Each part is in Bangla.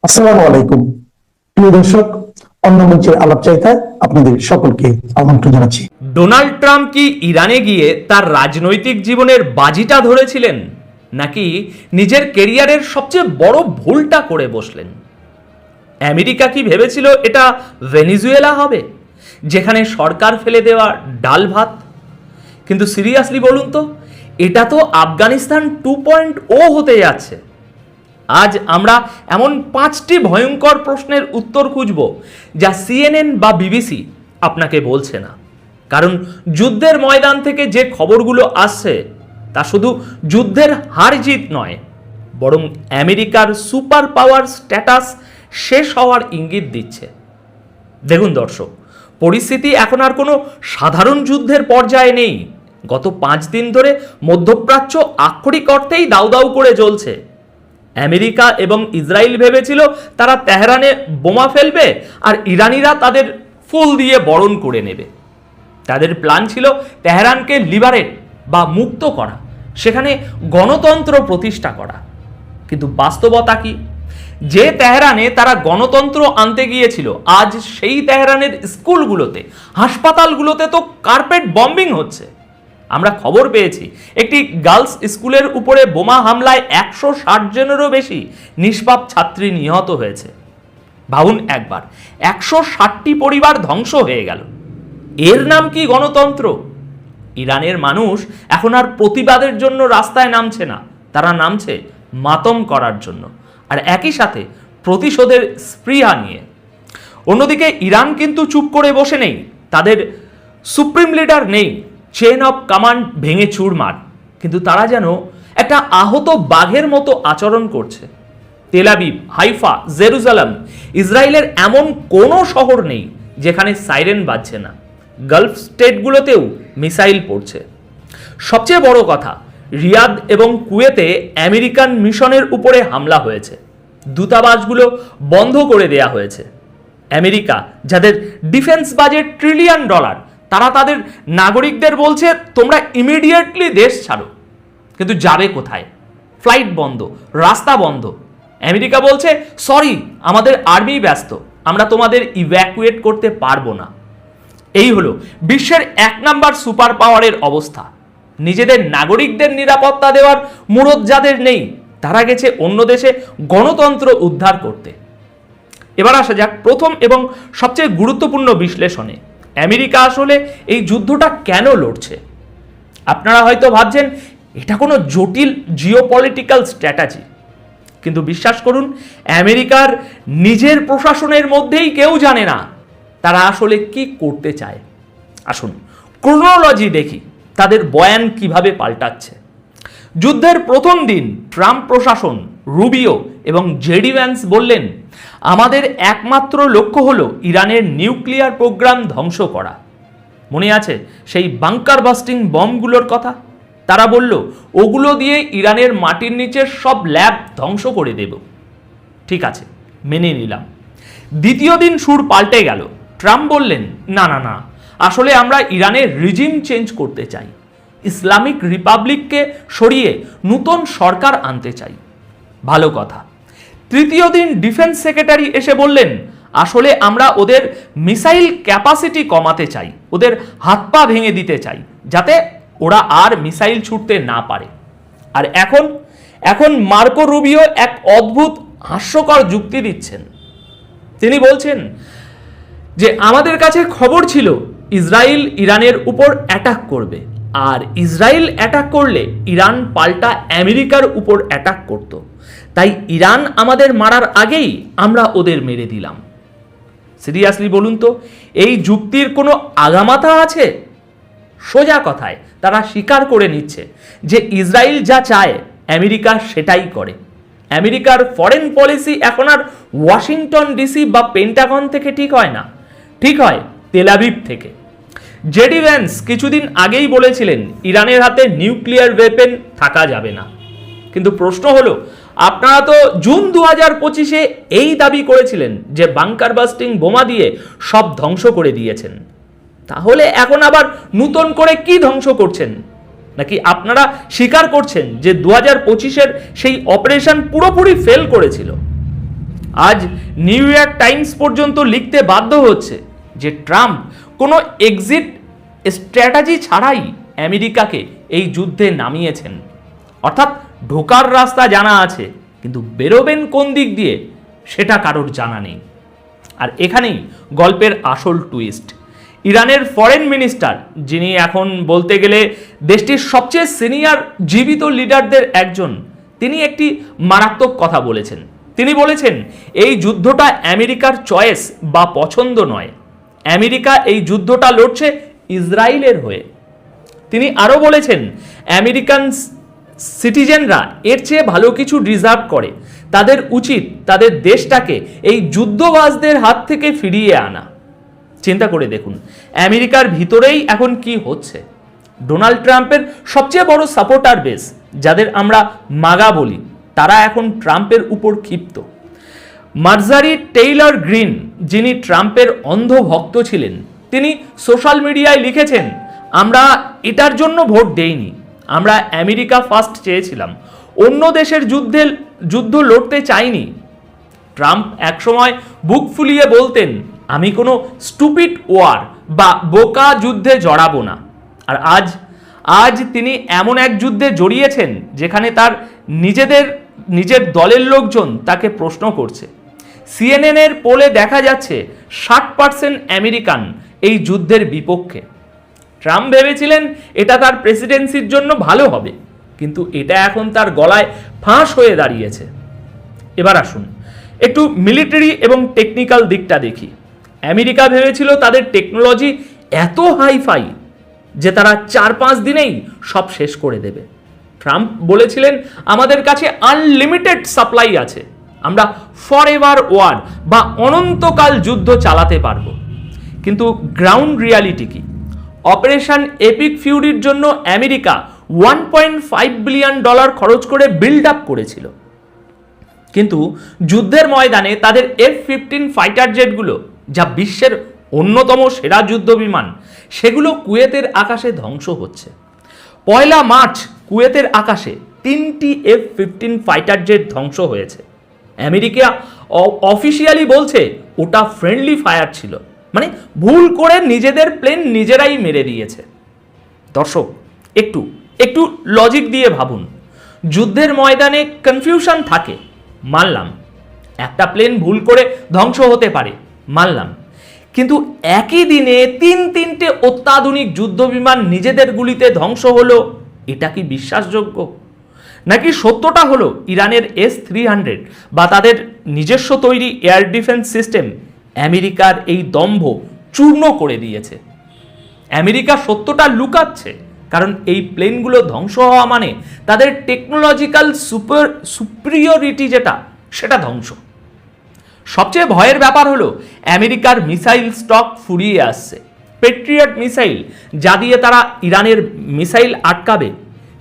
আসসালামু আলাইকুম প্রিয় দর্শক, অন্য মঞ্চের আলাপচারিতায় আপনাদের সকলকে আমন্ত্রণ জানাচ্ছি। ডোনাল্ড ট্রাম্প কি ইরানে গিয়ে তার রাজনৈতিক জীবনের বাজিটা ধরেছিলেন, নাকি নিজের কেরিয়ারের সবচেয়ে বড় ভুলটা করে বসলেন? আমেরিকা কি ভেবেছিল এটা ভেনিজুয়েলা হবে, যেখানে সরকার ফেলে দেওয়া ডাল ভাত? কিন্তু সিরিয়াসলি বলুন তো, এটা তো আফগানিস্তান 2.0 হতে যাচ্ছে। আজ আমরা এমন 5টি ভয়ঙ্কর প্রশ্নের উত্তর খুঁজব যা সিএনএন বা বিবিসি আপনাকে বলছে না। কারণ যুদ্ধের ময়দান থেকে যে খবরগুলো আসছে তা শুধু যুদ্ধের হার জিত নয়, বরং আমেরিকার সুপার পাওয়ার স্ট্যাটাস শেষ হওয়ার ইঙ্গিত দিচ্ছে। দেখুন দর্শক, পরিস্থিতি এখন আর কোনো সাধারণ যুদ্ধের পর্যায়ে নেই। গত 5 দিন ধরে মধ্যপ্রাচ্য আক্ষরিক অর্থেই দাউ দাউ করে জ্বলছে। আমেরিকা এবং ইসরায়েল ভেবেছিল তারা তেহরানে বোমা ফেলবে আর ইরানিরা তাদের ফুল দিয়ে বরণ করে নেবে। তাদের প্ল্যান ছিল তেহরানকে লিবারেট বা মুক্ত করা, সেখানে গণতন্ত্র প্রতিষ্ঠা করা। কিন্তু বাস্তবতা কি? যে তেহরানে তারা গণতন্ত্র আনতে গিয়েছিল, আজ সেই তেহরানের স্কুলগুলোতে, হাসপাতালগুলোতে তো কার্পেট বম্বিং হচ্ছে। আমরা খবর পেয়েছি একটি গার্লস স্কুলের উপরে বোমা হামলায় 160 জনেরও বেশি নিষ্পাপ ছাত্রী নিহত হয়েছে। ভাবুন একবার, 160টি পরিবার ধ্বংস হয়ে গেল। এর নাম কি গণতন্ত্র? ইরানের মানুষ এখন আর প্রতিবাদের জন্য রাস্তায় নামছে না, তারা নামছে মাতম করার জন্য, আর একই সাথে প্রতিশোধের স্পৃহা নিয়ে। অন্যদিকে ইরান কিন্তু চুপ করে বসে নেই। তাদের সুপ্রিম লিডার নেই, চেন অফ কমান্ড ভেঙে চুরমার, কিন্তু তারা যেন একটা আহত বাঘের মতো আচরণ করছে। তেল আবিব, হাইফা, জেরুজালেম, ইসরায়েলের এমন কোনো শহর নেই যেখানে সাইরেন বাজছে না। গালফ স্টেটগুলোতেও মিসাইল পড়ছে। সবচেয়ে বড় কথা, রিয়াদ এবং কুয়েতে আমেরিকান মিশনের উপরে হামলা হয়েছে। দূতাবাসগুলো বন্ধ করে দেয়া হয়েছে। আমেরিকা, যাদের ডিফেন্স বাজেট $1 ট্রিলিয়ন, তারা তাদের নাগরিকদের বলছে তোমরা ইমিডিয়েটলি দেশ ছাড়ো। কিন্তু যাবে কোথায়? ফ্লাইট বন্ধ, রাস্তা বন্ধ। আমেরিকা বলছে সরি, আমাদের আর্মি ব্যস্ত, আমরা তোমাদের ইভ্যাকুয়েট করতে পারবো না। এই হলো বিশ্বের 1 নাম্বার সুপার পাওয়ারের অবস্থা। নিজেদের নাগরিকদের নিরাপত্তা দেওয়ার মুরদ যাদের নেই, তারা গেছে অন্য দেশে গণতন্ত্র উদ্ধার করতে। এবার আসা যাক প্রথম এবং সবচেয়ে গুরুত্বপূর্ণ বিশ্লেষণে। আমেরিকা আসলে এই যুদ্ধটা কেন লড়ছে? আপনারা হয়তো ভাবছেন এটা কোনো জটিল জিওপলিটিক্যাল স্ট্র্যাটেজি, কিন্তু বিশ্বাস করুন, আমেরিকার নিজের প্রশাসনের মধ্যেই কেউ জানে না তারা আসলে কি করতে চায়। আসুন ক্রোনোলজি দেখি, তাদের বয়ান কিভাবে পাল্টাচ্ছে। যুদ্ধের প্রথম দিন ট্রাম্প প্রশাসন, রুবিও এবং জেডি ভ্যান্স বললেন আমাদের একমাত্র লক্ষ্য হলো ইরানের নিউক্লিয়ার প্রোগ্রাম ধ্বংস করা। মনে আছে সেই বাংকার বাস্টিং বমগুলোর কথা? তারা বলল ওগুলো দিয়ে ইরানের মাটির নিচের সব ল্যাব ধ্বংস করে দেব। ঠিক আছে, মেনে নিলাম। দ্বিতীয় দিন সুর পাল্টে গেল। ট্রাম্প বললেন না না না, আসলে আমরা ইরানের রিজিম চেঞ্জ করতে চাই, ইসলামিক রিপাবলিককে সরিয়ে নতুন সরকার আনতে চাই। ভালো কথা। তৃতীয় দিন ডিফেন্স সেক্রেটারি এসে বললেন আসলে আমরা ওদের মিসাইল ক্যাপাসিটি কমাতে চাই, ওদের হাত পা ভেঙে দিতে চাই, যাতে ওরা আর মিসাইল ছুটতে না পারে। আর এখন মার্কো রুবিও এক অদ্ভুত হাস্যকর যুক্তি দিচ্ছেন। তিনি বলছেন যে আমাদের কাছে খবর ছিল ইসরায়েল ইরানের উপর অ্যাটাক করবে, আর ইসরায়েল অ্যাটাক করলে ইরান পাল্টা আমেরিকার উপর অ্যাটাক করত, তাই ইরান আমাদের মারার আগেই আমরা ওদের মেরে দিলাম। সিরিয়াসলি বলুন তো, এই যুক্তির কোনো আগামাথা আছে? সোজা কথায় তারা স্বীকার করে নিচ্ছে যে ইসরায়েল যা চায় আমেরিকা সেটাই করে। আমেরিকার ফরেন পলিসি এখন আর ওয়াশিংটন ডিসি বা পেন্টাগন থেকে ঠিক হয় না, ঠিক হয় তেল আবিব থেকে। জেডি ভ্যান্স কিছুদিন আগেই বলেছিলেন ইরানের হাতে নিউক্লিয়ার ওয়েপেন থাকা যাবে না। কিন্তু প্রশ্ন হলো, আপনারা তো জুন 2025-এ এই দাবি করেছিলেন যে বাংকার বাস্টিং বোমা দিয়ে সব ধ্বংস করে দিয়েছেন। তাহলে এখন আবার নতুন করে কি ধ্বংস করছেন? নাকি আপনারা স্বীকার করছেন যে 2025-এর সেই অপারেশন পুরোপুরি ফেল করেছিল? আজ নিউ ইয়র্ক টাইমস পর্যন্ত লিখতে বাধ্য হচ্ছে যে ট্রাম্প কোনো এক্সিট স্ট্র্যাটেজি ছাড়াই আমেরিকাকে এই যুদ্ধে নামিয়েছেন। অর্থাৎ ঢোকার রাস্তা জানা আছে, কিন্তু বেরোবেন কোন দিক দিয়ে সেটা কারোর জানা নেই। আর এখানেই গল্পের আসল টুইস্ট। ইরানের ফরেন মিনিস্টার, যিনি এখন বলতে গেলে দেশটির সবচেয়ে সিনিয়র জীবিত লিডারদের একজন, তিনি একটি মারাত্মক কথা বলেছেন। তিনি বলেছেন এই যুদ্ধটা আমেরিকার চয়েস বা পছন্দ নয়, আমেরিকা এই যুদ্ধটা লড়ছে ইসরায়েলের হয়ে। তিনি আরও বলেছেন আমেরিকান সিটিজেনরা এর চেয়ে ভালো কিছু ডিজার্ভ করে, তাদের উচিত তাদের দেশটাকে এই যুদ্ধবাজদের হাত থেকে ফিরিয়ে আনা। চিন্তা করে দেখুন আমেরিকার ভিতরেই এখন কি হচ্ছে। ডোনাল্ড ট্রাম্পের সবচেয়ে বড় সাপোর্টার বেস, যাদের আমরা মাগা বলি, তারা এখন ট্রাম্পের উপর ক্ষিপ্ত। মার্জারি টেইলর গ্রিন, যিনি ট্রাম্পের অন্ধ ভক্ত ছিলেন, তিনি সোশ্যাল মিডিয়ায় লিখেছেন, আমরা এটার জন্য ভোট দেইনি, আমরা আমেরিকা ফার্স্ট চেয়েছিলাম, অন্য দেশের যুদ্ধ লড়তে চাইনি। ট্রাম্প একসময় বুক ফুলিয়ে বলতেন, আমি কোনো স্টুপিড ওয়ার বা বোকা যুদ্ধে জড়াবো না। আর আজ তিনি এমন এক যুদ্ধে জড়িয়েছেন যেখানে তার নিজের দলের লোকজন তাকে প্রশ্ন করছে। সিএনএনের পোলে দেখা যাচ্ছে 60% আমেরিকান এই যুদ্ধের বিপক্ষে। ট্রাম্প ভেবেছিলেন এটা তার প্রেসিডেন্সির জন্য ভালো হবে, কিন্তু এটা এখন তার গলায় ফাঁস হয়ে দাঁড়িয়েছে। এবার আসুন একটু মিলিটারি এবং টেকনিক্যাল দিকটা দেখি। আমেরিকা ভেবেছিল তাদের টেকনোলজি এত হাইফাই যে তারা 4-5 দিনেই সব শেষ করে দেবে। ট্রাম্প বলেছিলেন আমাদের কাছে আনলিমিটেড সাপ্লাই আছে, আমরা ফরএভার ওয়ার বা অনন্তকাল যুদ্ধ চালাতে পারবো। কিন্তু গ্রাউন্ড রিয়ালিটি কি? অপারেশন এপিক ফিউরির জন্য আমেরিকা $1.5 বিলিয়ন খরচ করে বিল্ড আপ করেছিল, কিন্তু যুদ্ধের ময়দানে তাদের F-15 ফাইটার জেটগুলো, যা বিশ্বের অন্যতম সেরা যুদ্ধ বিমান, সেগুলো কুয়েতের আকাশে ধ্বংস হচ্ছে। 1 মার্চ কুয়েতের আকাশে 3টি F-15 ফাইটার জেট ধ্বংস হয়েছে। আমেরিকা অফিসিয়ালি বলছে ওটা ফ্রেন্ডলি ফায়ার ছিল, মানে ভুল করে নিজেদের প্লেন নিজেরাই মেরে দিয়েছে। দর্শক একটু লজিক দিয়ে ভাবুন। যুদ্ধের ময়দানে কনফিউশন থাকে, মানলাম, একটা প্লেন ভুল করে ধ্বংস হতে পারে, মানলাম, কিন্তু একই দিনে 3-3টে অত্যাধুনিক যুদ্ধ বিমান নিজেদের গুলিতে ধ্বংস হলো, এটা কি বিশ্বাসযোগ্য? নাকি সত্যটা হলো ইরানের S-300 বা তাদের নিজস্ব তৈরি এয়ার ডিফেন্স সিস্টেম আমেরিকার এই দম্ভ চূর্ণ করে দিয়েছে? আমেরিকা সত্যটা লুকাচ্ছে, কারণ এই প্লেনগুলো ধ্বংস হওয়া মানে তাদের টেকনোলজিক্যাল সুপিরিয়রিটি সেটা ধ্বংস। সবচেয়ে ভয়ের ব্যাপার হলো আমেরিকার মিসাইল স্টক ফুরিয়ে আসছে। পেট্রিয়ট মিসাইল, যা দিয়ে তারা ইরানের মিসাইল আটকাবে,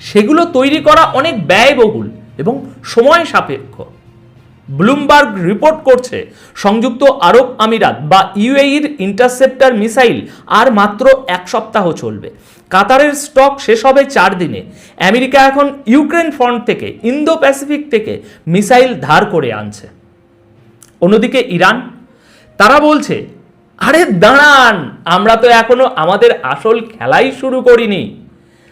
সেগুলো তৈরি করা অনেক ব্যয়বহুল এবং সময় সাপেক্ষ। ব্লুমবার্গ রিপোর্ট করছে সংযুক্ত আরব আমিরাত বা ইউএইর ইন্টারসেপ্টর মিসাইল আর মাত্র 1 সপ্তাহ চলবে। কাতারের স্টক শেষ হবে 4 দিনে। আমেরিকা এখন ইউক্রেন ফ্রন্ট থেকে, ইন্দো প্যাসিফিক থেকে মিসাইল ধার করে আনছে। অন্যদিকে ইরান, তারা বলছে, আরে দাঁড়ান, আমরা তো এখনো আমাদের আসল খেলাই শুরু করিনি,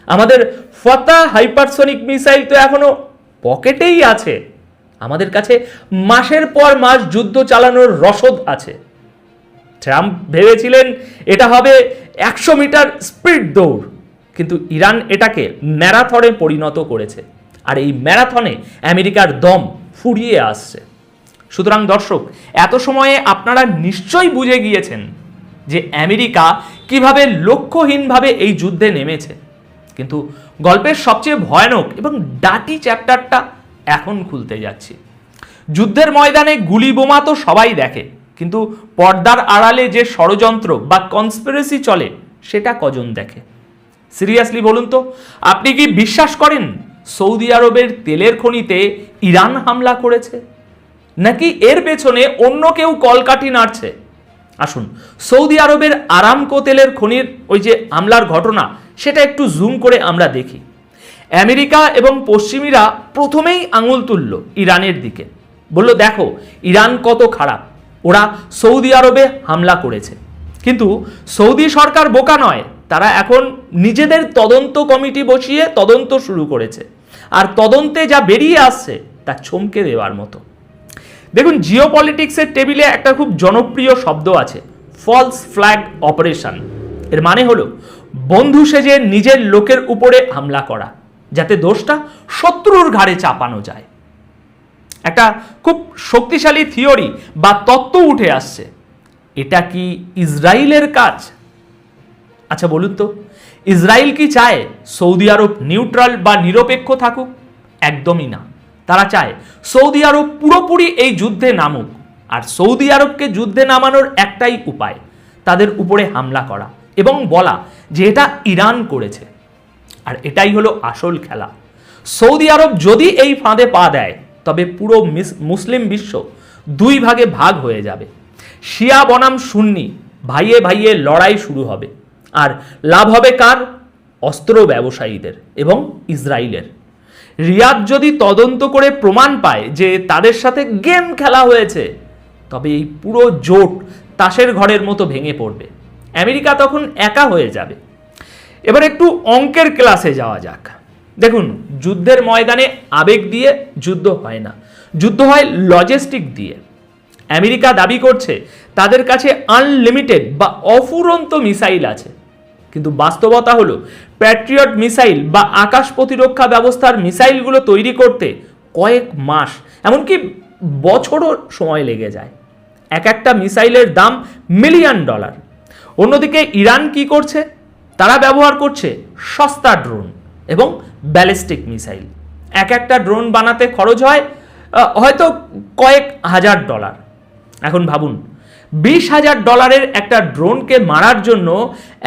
আমাদের ফাতা হাইপারসনিক মিসাইল তো এখনো পকেটেই আছে, আমাদের কাছে মাসের পর মাস যুদ্ধ চালানোর রসদ আছে। ট্রাম্প ভেবেছিলেন এটা হবে 100 মিটার স্পিড দৌড়, কিন্তু ইরান এটাকে ম্যারাথনে পরিণত করেছে, আর এই ম্যারাথনে আমেরিকার দম ফুরিয়ে আসছে। সুতরাং দর্শক, এত সময়ে আপনারা নিশ্চয়ই বুঝে গিয়েছেন যে আমেরিকা কিভাবে লক্ষ্যহীনভাবে এই যুদ্ধে নেমেছে। কিন্তু গল্পের সবচেয়ে ভয়ানক এবং ডাটি চ্যাপ্টারটা এখন খুলতে যাচ্ছি। যুদ্ধের ময়দানে গুলি বোমা তো সবাই দেখে, কিন্তু পর্দার আড়ালে যে ষড়যন্ত্র বা কনস্পিরেসি চলে সেটা কজন দেখে? সিরিয়াসলি বলুন তো, আপনি কি বিশ্বাস করেন সৌদি আরবের তেলের খনিতে ইরান হামলা করেছে, নাকি এর পেছনে অন্য কেউ কলকাঠি নাড়ছে? আসুন সৌদি আরবের আরামকো তেলের খনির ওই যে হামলার ঘটনা, সেটা একটু জুম করে আমরা দেখি। আমেরিকা এবং পশ্চিমীরা প্রথমেই আঙুল তুলল ইরানের দিকে, বলল দেখো ইরান কত খারাপ, ওরা সৌদি আরবে হামলা করেছে। কিন্তু সৌদি সরকার বোকা নয়, তারা এখন নিজেদের তদন্ত কমিটি বসিয়ে তদন্ত শুরু করেছে, আর তদন্তে যা বেরিয়ে আসছে তা চমকে দেওয়ার মতো। দেখুন, জিওপলিটিক্সের টেবিলে একটা খুব জনপ্রিয় শব্দ আছে, ফলস ফ্ল্যাগ অপারেশন। এর মানে হলো বন্ধু সেজে নিজের লোকের উপরে হামলা করা, যাতে দোষটা শত্রুর ঘাড়ে চাপানো যায়। একটা খুব শক্তিশালী থিওরি বা তত্ত্ব উঠে আসছে, এটা কি ইসরায়েলের কাজ? আচ্ছা বলুন তো, ইসরায়েল কি চায় সৌদি আরব নিউট্রাল বা নিরপেক্ষ থাকুক? একদমই না। তারা চায় সৌদি আরব পুরোপুরি এই যুদ্ধে নামুক, আর সৌদি আরবকে যুদ্ধে নামানোর একটাই উপায়, তাদের উপরে হামলা করা এবং বলা যে এটা ইরান করেছে। আর এটাই হলো আসল খেলা। সৌদি আরব যদি এই ফাঁদে পা দেয়, তবে পুরো মুসলিম বিশ্ব দুই ভাগে ভাগ হয়ে যাবে। শিয়া বনাম সুন্নি ভাইয়ে ভাইয়ে লড়াই শুরু হবে, আর লাভ হবে কার? অস্ত্র ব্যবসায়ীদের এবং ইসরায়েলের। রিয়াদ যদি তদন্ত করে প্রমাণ পায় যে তাদের সাথে গেম খেলা হয়েছে, তবে এই পুরো জোট তাসের ঘরের মতো ভেঙে পড়বে। আমেরিকা তখন একা হয়ে যাবে। এবার একটু অঙ্কের ক্লাসে যাওয়া যাক। দেখুন, যুদ্ধের ময়দানে আবেগ দিয়ে যুদ্ধ হয় না, যুদ্ধ হয় লজিস্টিক দিয়ে। আমেরিকা দাবি করছে তাদের কাছে আনলিমিটেড বা অফুরন্ত মিসাইল আছে, কিন্তু বাস্তবতা হলো প্যাট্রিয়ট মিসাইল বা আকাশ প্রতিরক্ষা ব্যবস্থার মিসাইলগুলো তৈরি করতে কয়েক মাস, এমনকি বছরও সময় লেগে যায়। এক একটা মিসাইলের দাম $মিলিয়ন। অন্যদিকে ইরান কি করছে? তারা ব্যবহার করছে সস্তা ড্রোন এবং ব্যালিস্টিক মিসাইল। এক একটা ড্রোন বানাতে খরচ হয় হয়তো কয়েক হাজার ডলার। এখন ভাবুন, $20,000 একটা ড্রোনকে মারার জন্য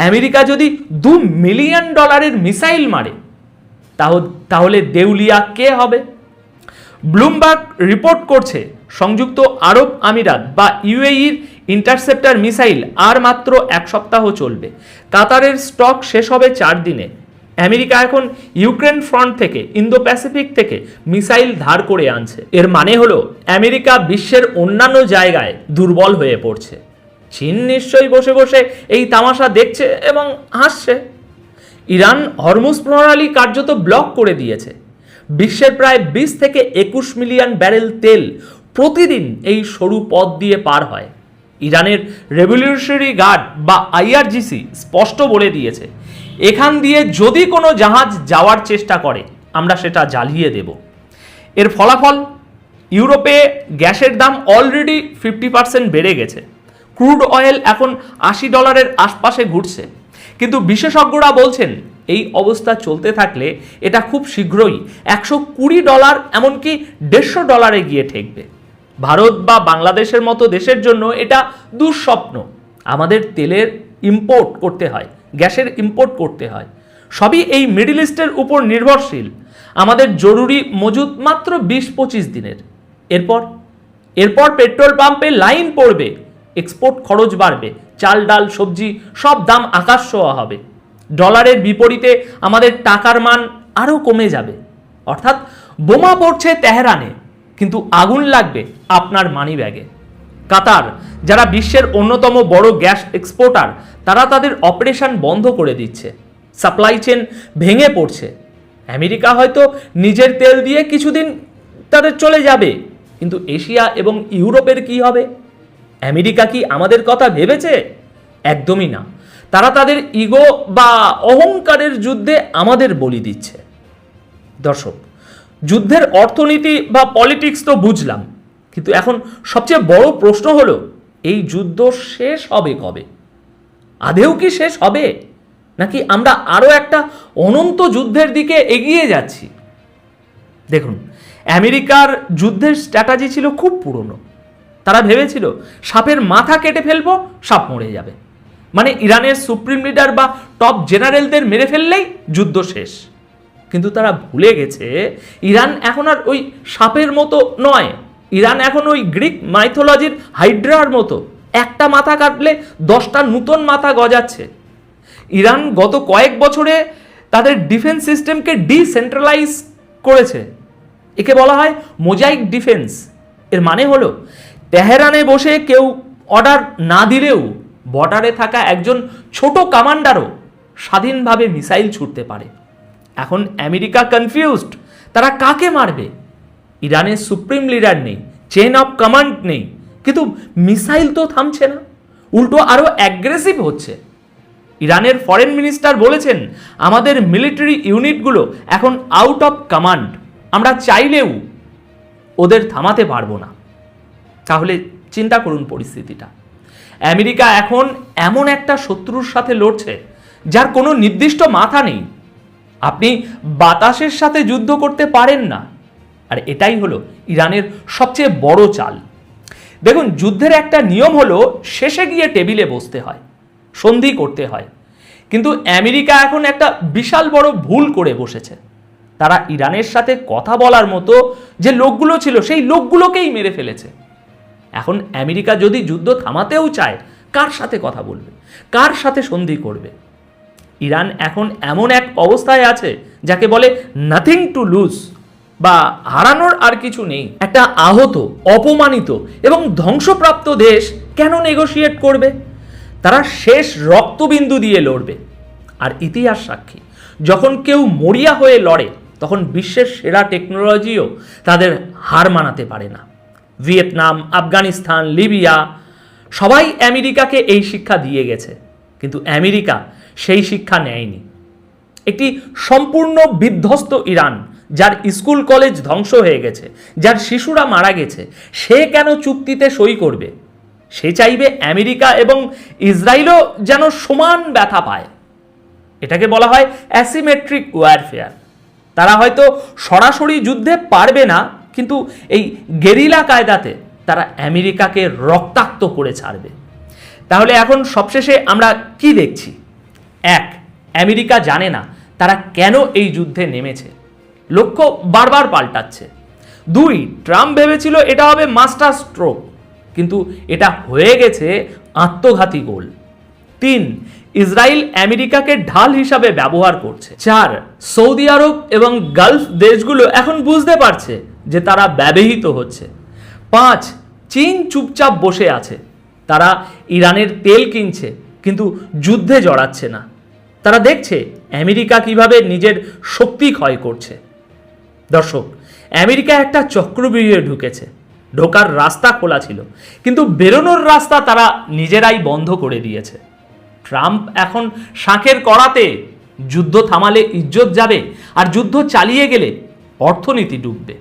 আমেরিকা যদি $2 মিলিয়ন মিসাইল মারে, তাহলে দেউলিয়া কে হবে? ব্লুমবার্গ রিপোর্ট করছে সংযুক্ত আরব আমিরাত বা ইউএইর ইন্টারসেপ্টর মিসাইল আর মাত্র 1 সপ্তাহ চলবে। কাতারের স্টক শেষ হবে 4 দিনে। আমেরিকা এখন ইউক্রেন ফ্রন্ট থেকে, ইন্দো প্যাসিফিক থেকে মিসাইল ধার করে আনছে। এর মানে হলো আমেরিকা বিশ্বের অন্যান্য জায়গায় দুর্বল হয়ে পড়ছে। চীন নিশ্চয়ই বসে বসে এই তামাশা দেখছে এবং হাসছে। ইরান হরমুজ প্রণালী কার্যত ব্লক করে দিয়েছে। বিশ্বের প্রায় 20 থেকে 21 মিলিয়ন ব্যারেল তেল প্রতিদিন এই সরু পথ দিয়ে পার হয়। ইরানের রেভলিউশনারি গার্ড বা আইআরজিসি স্পষ্ট বলে দিয়েছে, এখান দিয়ে যদি কোনো জাহাজ যাওয়ার চেষ্টা করে, আমরা সেটা জ্বালিয়ে দেব। এর ফলাফল, ইউরোপে গ্যাসের দাম অলরেডি 50% বেড়ে গেছে। ক্রুড অয়েল এখন $80 আশপাশে ঘুরছে। কিন্তু বিশেষজ্ঞরা বলছেন এই অবস্থা চলতে থাকলে এটা খুব শীঘ্রই $120, এমনকি $150 গিয়ে ঠেকবে। ভারত বা বাংলাদেশের মতো দেশের জন্য এটা দুঃস্বপ্ন। আমাদের তেলের ইম্পোর্ট করতে হয়, গ্যাসের ইম্পোর্ট করতে হয়, সবই এই মিডল ইস্টের উপর নির্ভরশীল। আমাদের জরুরি মজুদ মাত্র 20-25 দিনের। এরপর পেট্রোল পাম্পে লাইন পড়বে, এক্সপোর্ট খরচ বাড়বে, চাল ডাল সবজি সব দাম আকাশ ছোঁয়া হবে। ডলারের বিপরীতে আমাদের টাকার মান আরও কমে যাবে। অর্থাৎ বোমা পড়ছে তেহরানে, কিন্তু আগুন লাগবে আপনার মানি ব্যাগে। কাতার, যারা বিশ্বের অন্যতম বড় গ্যাস এক্সপোর্টার, তারা তাদের অপারেশন বন্ধ করে দিচ্ছে। সাপ্লাই চেন ভেঙে পড়ছে। আমেরিকা হয়তো নিজের তেল দিয়ে কিছুদিন তাদের চলে যাবে, কিন্তু এশিয়া এবং ইউরোপের কি হবে? আমেরিকা কি আমাদের কথা ভেবেছে? একদমই না। তারা তাদের ইগো বা অহংকারের যুদ্ধে আমাদের বলি দিচ্ছে। দর্শক, যুদ্ধের অর্থনীতি বা পলিটিক্স তো বুঝলাম, কিন্তু এখন সবচেয়ে বড় প্রশ্ন হলো, এই যুদ্ধ শেষ হবে কবে? আদেও কি শেষ হবে, নাকি আমরা আরও একটা অনন্ত যুদ্ধের দিকে এগিয়ে যাচ্ছি? দেখুন, আমেরিকার যুদ্ধের স্ট্র্যাটেজি ছিল খুব পুরনো। তারা ভেবেছিল সাপের মাথা কেটে ফেলবো, সাপ মরে যাবে। মানে ইরানের সুপ্রিম লিডার বা টপ জেনারেলদের মেরে ফেললেই যুদ্ধ শেষ। কিন্তু তারা ভুলে গেছে ইরান এখন আর ওই সাপের মতো নয়। ইরান এখন ওই গ্রিক মাইথোলজির হাইড্রার মতো, একটা মাথা কাটলে 10টা নতুন মাথা গজাচ্ছে। ইরান গত কয়েক বছরে তাদের ডিফেন্স সিস্টেমকে ডিসেন্ট্রালাইজ করেছে। একে বলা হয় মোজাইক ডিফেন্স। এর মানে হলো তেহরানে বসে কেউ অর্ডার না দিলেও বর্ডারে থাকা একজন ছোট কমান্ডারও স্বাধীনভাবে মিসাইল ছুটতে পারে। এখন আমেরিকা কনফিউজড, তারা কাকে মারবে? ইরানের সুপ্রিম লিডার নেই, চেইন অফ কমান্ড নেই, কিন্তু মিসাইল তো থামছে না, উল্টো আরো অ্যাগ্রেসিভ হচ্ছে। ইরানের ফরেন মিনিস্টার বলেছেন, আমাদের মিলিটারি ইউনিটগুলো এখন আউট অফ কমান্ড, আমরা চাইলেও ওদের থামাতে পারবো না। তাহলে চিন্তা করুন পরিস্থিতিটা। আমেরিকা এখন এমন একটা শত্রুর সাথে লড়ছে যার কোনো নির্দিষ্ট মাথা নেই। আপনি বাতাসের সাথে যুদ্ধ করতে পারেন না, আর এটাই হলো ইরানের সবচেয়ে বড় চাল। দেখুন, যুদ্ধের একটা নিয়ম হলো শেষে গিয়ে টেবিলে বসতে হয়, সন্ধি করতে হয়। কিন্তু আমেরিকা এখন একটা বিশাল বড় ভুল করে বসেছে। তারা ইরানের সাথে কথা বলার মতো যে লোকগুলো ছিল সেই লোকগুলোকেই মেরে ফেলেছে। এখন আমেরিকা যদি যুদ্ধ থামাতেও চায়, কার সাথে কথা বলবে, কার সাথে সন্ধি করবে? ইরান এখন এমন এক অবস্থায় আছে যাকে বলে নাথিং টু লুজ, বা হারানোর আর কিছু নেই। একটা আহত, অপমানিত এবং ধ্বংসপ্রাপ্ত দেশ কেন নেগোশিয়েট করবে? তারা শেষ রক্তবিন্দু দিয়ে লড়বে। আর ইতিহাস সাক্ষী, যখন কেউ মরিয়া হয়ে লড়ে তখন বিশ্বের সেরা টেকনোলজিও তাদের হার মানাতে পারে না। ভিয়েতনাম, আফগানিস্তান, লিবিয়া সবাই আমেরিকাকে এই শিক্ষা দিয়ে গেছে, কিন্তু আমেরিকা সেই শিক্ষা নেয়নি। একটি সম্পূর্ণ বিধ্বস্ত ইরান, যার স্কুল কলেজ ধ্বংস হয়ে গেছে, যার শিশুরা মারা গেছে, সে কেন চুক্তিতে সই করবে? সে চাইবে আমেরিকা এবং ইসরায়েলও যেন সমান ব্যথা পায়। এটাকে বলা হয় অ্যাসিমেট্রিক ওয়ারফেয়ার। তারা হয়তো সরাসরি যুদ্ধে পারবে না, কিন্তু এই গেরিলা কায়দাতে তারা আমেরিকাকে রক্তাক্ত করে ছাড়বে। তাহলে এখন সবশেষে আমরা কি দেখছি? এক, আমেরিকা জানে না তারা কেন এই যুদ্ধে নেমেছে, লক্ষ্য বারবার পাল্টাচ্ছে। দুই, ট্রাম্প ভেবেছিল এটা হবে মাস্টার স্ট্রোক, কিন্তু এটা হয়ে গেছে আত্মঘাতী গোল। তিন, ইসরায়েল আমেরিকাকে ঢাল হিসাবে ব্যবহার করছে। চার, সৌদি আরব এবং গালফ দেশগুলো এখন বুঝতে পারছে যে তারা ব্যবহৃত হচ্ছে। পাঁচ, চীন চুপচাপ বসে আছে, তারা ইরানের তেল কিনছে কিন্তু যুদ্ধে জড়াচ্ছে না। তারা দেখছে আমেরিকা কিভাবে নিজের শক্তি ক্ষয় করছে। দর্শক, আমেরিকা একটা চক্রব্যূহে ঢুকেছে। ঢোকার রাস্তা খোলা ছিল, কিন্তু বেরোনোর রাস্তা তারা নিজেরাই বন্ধ করে দিয়েছে। ট্রাম্প এখন শাঁখের কড়াতে, যুদ্ধ থামালে ইজ্জত যাবে, আর যুদ্ধ চালিয়ে গেলে অর্থনীতি ডুববে।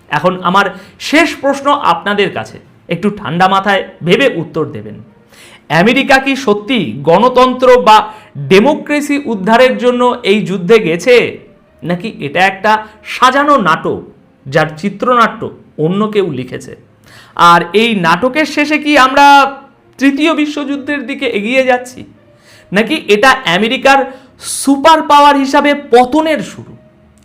এখন আমার শেষ প্রশ্ন আপনাদের কাছে, একটু ঠান্ডা মাথায় ভেবে উত্তর দেবেন। আমেরিকা কি সত্যি গণতন্ত্র বা ডেমোক্রেসি উদ্ধারের জন্য এই যুদ্ধে গেছে, নাকি এটা একটা সাজানো নাটক যার চিত্রনাট্য অন্য কেউ লিখেছে? আর এই নাটকের শেষে কি আমরা তৃতীয় বিশ্বযুদ্ধের দিকে এগিয়ে যাচ্ছি, নাকি এটা আমেরিকার সুপার পাওয়ার হিসাবে পতনের শুরু?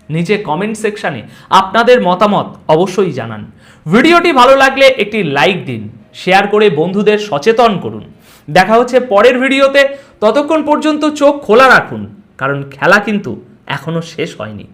নিচে কমেন্ট সেকশনে আপনাদের মতামত অবশ্যই জানান। ভিডিওটি ভালো লাগলে একটি লাইক দিন, শেয়ার করে বন্ধুদের সচেতন করুন। দেখা হচ্ছে পরের ভিডিওতে, ততক্ষণ পর্যন্ত চোখ খোলা রাখুন, কারণ খেলা কিন্তু এখনো শেষ হয়নি।